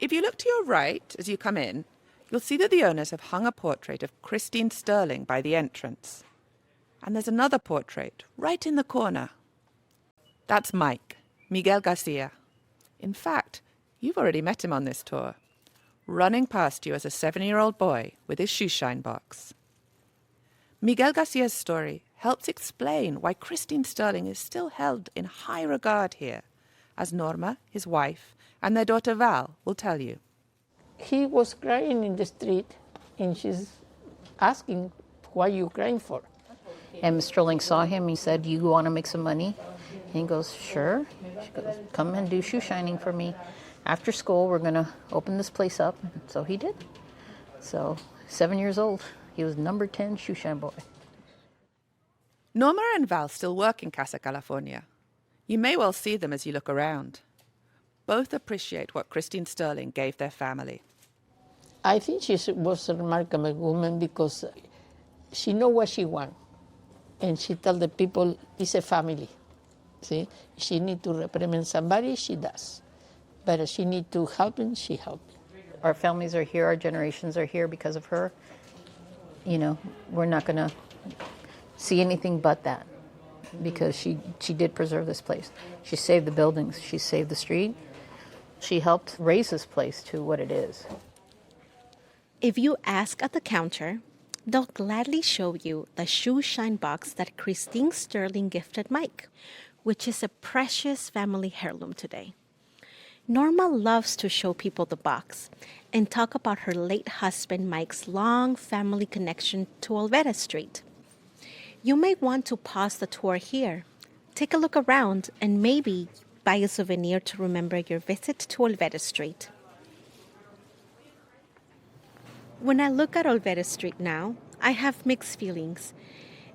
If you look to your right as you come in, you'll see that the owners have hung a portrait of Christine Sterling by the entrance. And there's another portrait right in the corner. That's Mike, Miguel Garcia. In fact, you've already met him on this tour, running past you as a 7-year-old boy with his shoeshine box. Miguel Garcia's story helps explain why Christine Sterling is still held in high regard here, as Norma, his wife, and their daughter Val will tell you. He was crying in the street, and she's asking, "What are you crying for?" And Mr. Sterling saw him. He said, "You want to make some money?" And he goes, "Sure." She goes, "Come and do shoe shining for me. After school, we're going to open this place up." So he did. So 7 years old, he was number 10 shoe shine boy. Norma and Val still work in Casa California. You may well see them as you look around. Both appreciate what Christine Sterling gave their family. I think she was a remarkable woman because she knew what she wants. And she told the people, it's a family. See, she need to represent somebody, she does. But she need to help him, she helps. Our families are here, our generations are here because of her. You know, we're not going to see anything but that because she did preserve this place. She saved the buildings, she saved the street. She helped raise this place to what it is. If you ask at the counter, they'll gladly show you the shoe shine box that Christine Sterling gifted Mike, which is a precious family heirloom today. Norma loves to show people the box and talk about her late husband Mike's long family connection to Olvera Street. You may want to pause the tour here, take a look around, and maybe buy a souvenir to remember your visit to Olvera Street. When I look at Olvera Street now, I have mixed feelings.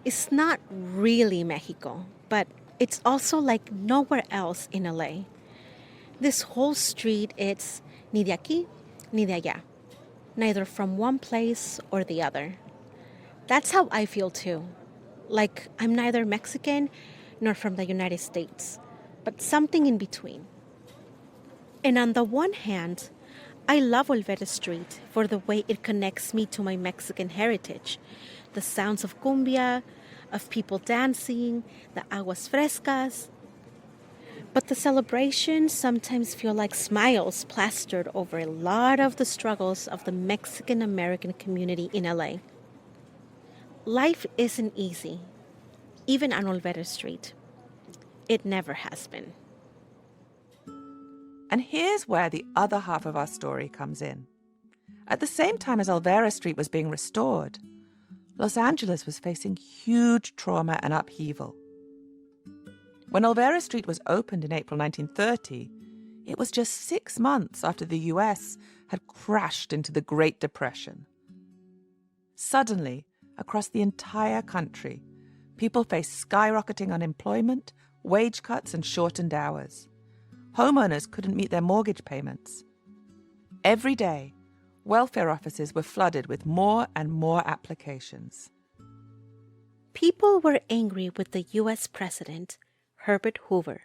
It's not really Mexico, but it's also like nowhere else in LA. This whole street, it's ni de aquí, ni de allá, neither from one place or the other. That's how I feel too. Like I'm neither Mexican nor from the United States, but something in between. And on the one hand, I love Olvera Street for the way it connects me to my Mexican heritage. The sounds of cumbia, of people dancing, the aguas frescas. But the celebrations sometimes feel like smiles plastered over a lot of the struggles of the Mexican-American community in LA. Life isn't easy, even on Olvera Street. It never has been. And here's where the other half of our story comes in. At the same time as Olvera Street was being restored, Los Angeles was facing huge trauma and upheaval. When Olvera Street was opened in April 1930, it was just 6 months after the US had crashed into the Great Depression. Suddenly, across the entire country, people faced skyrocketing unemployment, wage cuts, and shortened hours. Homeowners couldn't meet their mortgage payments. Every day, welfare offices were flooded with more and more applications. People were angry with the U.S. President, Herbert Hoover,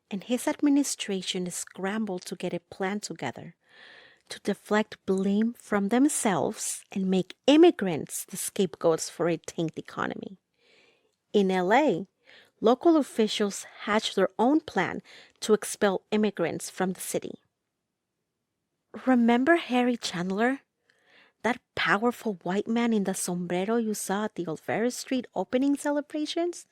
and his administration scrambled to get a plan together to deflect blame from themselves and make immigrants the scapegoats for a tanked economy. In L.A., local officials hatched their own plan to expel immigrants from the city. Remember Harry Chandler? That powerful white man in the sombrero you saw at the Olvera Street opening celebrations?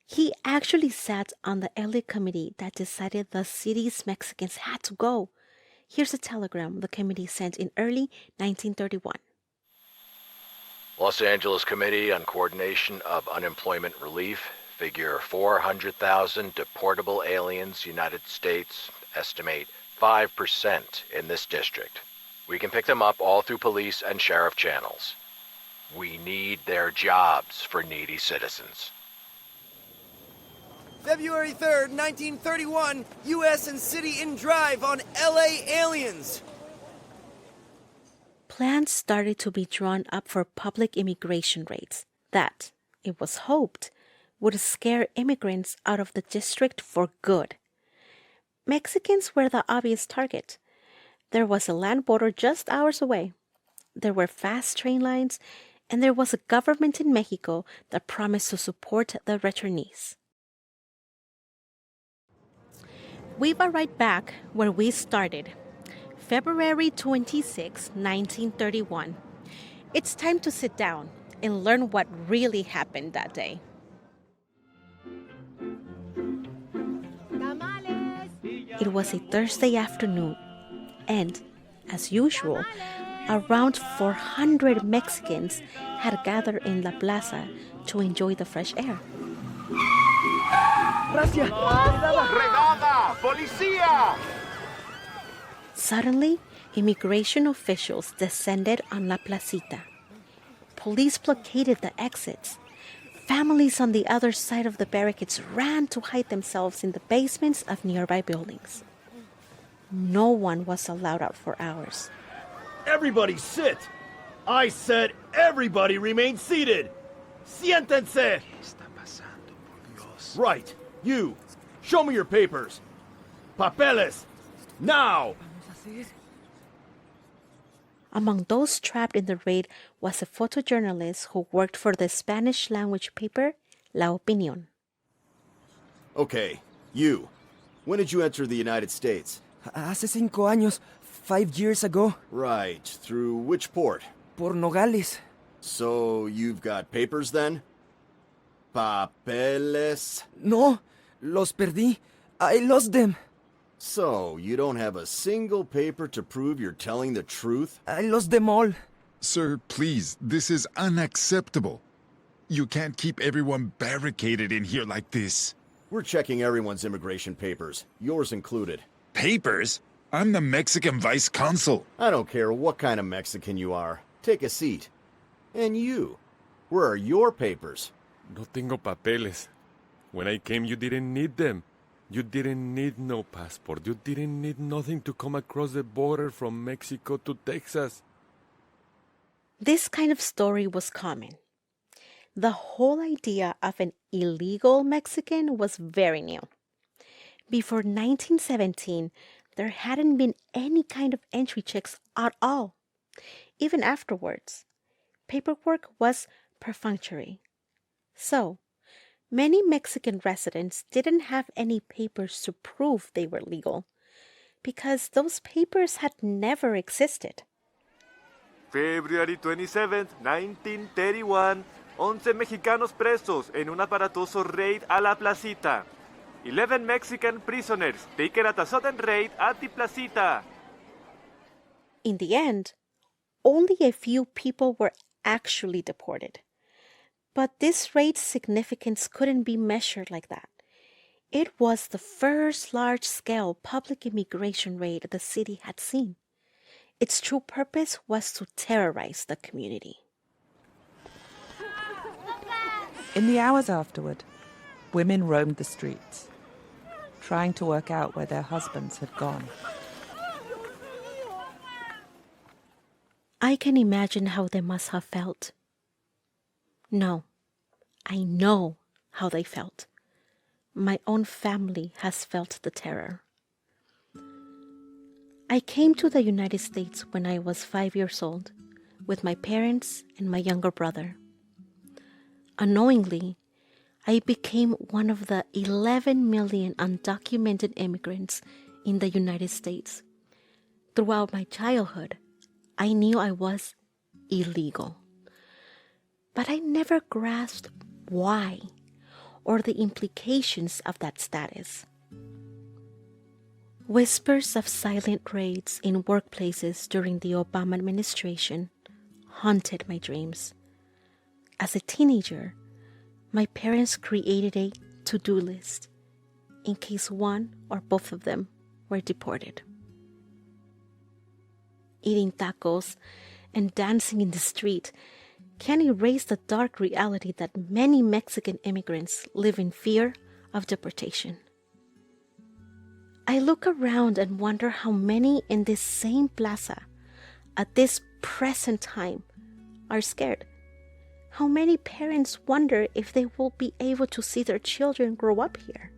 He actually sat on the LA committee that decided the city's Mexicans had to go. Here's a telegram the committee sent in early 1931. Los Angeles Committee on Coordination of Unemployment Relief, figure 400,000 deportable aliens, United States, estimate 5% in this district. We can pick them up all through police and sheriff channels. We need their jobs for needy citizens. February 3rd, 1931, U.S. and city in drive on L.A. aliens. Plans started to be drawn up for public immigration raids that, it was hoped, would scare immigrants out of the district for good. Mexicans were the obvious target. There was a land border just hours away. There were fast train lines, and there was a government in Mexico that promised to support the returnees. We've arrived back where we started, February 26, 1931. It's time to sit down and learn what really happened that day. It was a Thursday afternoon, and, as usual, around 400 Mexicans had gathered in La Plaza to enjoy the fresh air. ¡Redada! ¡Policía! Suddenly, immigration officials descended on La Placita. Police blockaded the exits. Families on the other side of the barricades ran to hide themselves in the basements of nearby buildings. No one was allowed out for hours. Everybody sit! I said everybody remain seated! Siéntense! Right, you! Show me your papers! Papeles! Now! Among those trapped in the raid was a photojournalist who worked for the Spanish-language paper La Opinión. Okay, you. When did you enter the United States? Hace 5 años, 5 years ago, Right, through which port? por Nogales. So you've got papers then? Papeles? No, los perdí. I lost them. So you don't have a single paper to prove you're telling the truth? I lost them all. Sir, please, this is unacceptable. You can't keep everyone barricaded in here like this. We're checking everyone's immigration papers, yours included. Papers? I'm the Mexican vice consul. I don't care what kind of Mexican you are. Take a seat. And you, where are your papers? No tengo papeles. When I came, you didn't need them. You didn't need no passport. You didn't need nothing to come across the border from Mexico to Texas. This kind of story was common. The whole idea of an illegal Mexican was very new. Before 1917, there hadn't been any kind of entry checks at all. Even afterwards, paperwork was perfunctory. So, many Mexican residents didn't have any papers to prove they were legal, because those papers had never existed. February 27, 1931, 11 mexicanos presos en un aparatoso raid a la placita. 11 Mexican prisoners taken at a sudden raid at the placita. In the end, only a few people were actually deported. But this raid's significance couldn't be measured like that. It was the first large-scale public immigration raid the city had seen. Its true purpose was to terrorize the community. In the hours afterward, women roamed the streets, trying to work out where their husbands had gone. I can imagine how they must have felt. No, I know how they felt. My own family has felt the terror. I came to the United States when I was 5 years old, with my parents and my younger brother. Unknowingly, I became one of the 11 million undocumented immigrants in the United States. Throughout my childhood, I knew I was illegal. But I never grasped why or the implications of that status. Whispers of silent raids in workplaces during the Obama administration haunted my dreams. As a teenager, my parents created a to-do list in case one or both of them were deported. Eating tacos and dancing in the street can erase the dark reality that many Mexican immigrants live in fear of deportation. I look around and wonder how many in this same plaza at this present time are scared. How many parents wonder if they will be able to see their children grow up here.